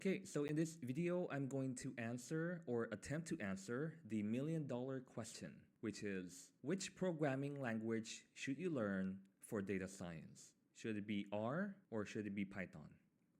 Okay, so in this video, I'm going to answer or attempt to answer the $1,000,000 question, which is, which programming language should you learn for data science? Should it be R or should it be Python?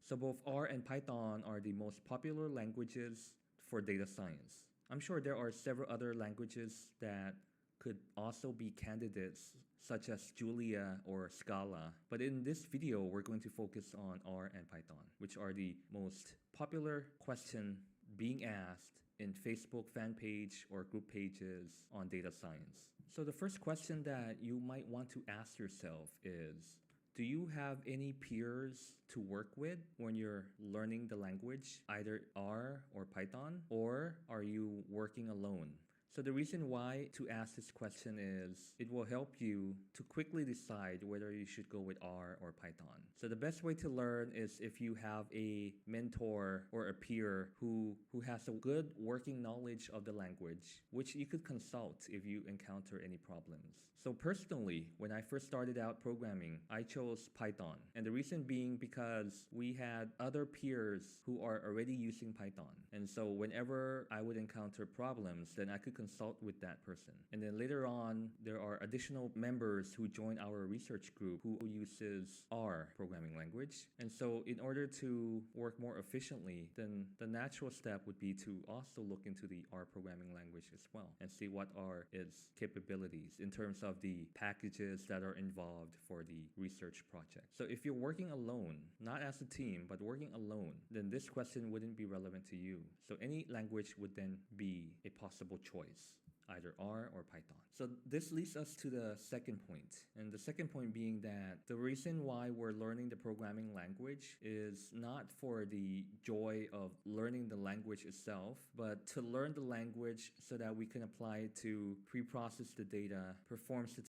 So both R and Python are the most popular languages for data science. I'm sure there are several other languages that could also be candidates such as Julia or Scala. But in this video, we're going to focus on R and Python, which are the most popular question being asked in Facebook fan page or group pages on data science. So the first question that you might want to ask yourself is, do you have any peers to work with when you're learning the language, either R or Python, or are you working alone? So the reason why to ask this question is it will help you to quickly decide whether you should go with R or Python. So the best way to learn is if you have a mentor or a peer who has a good working knowledge of the language, which you could consult if you encounter any problems. So personally, when I first started out programming, I chose Python. And the reason being because we had other peers who are already using Python. And so whenever I would encounter problems, then I could consult with that person. And then later on, there are additional members who join our research group who uses R programming language. And so in order to work more efficiently, then the natural step would be to also look into the R programming language as well and see what are its capabilities in terms of the packages that are involved for the research project. So if you're working alone, not as a team, but working alone, then this question wouldn't be relevant to you. So any language would then be a possible choice, either R or Python. So this leads us to the second point. And the second point being that the reason why we're learning the programming language is not for the joy of learning the language itself, but to learn the language so that we can apply it to pre-process the data, perform statistics,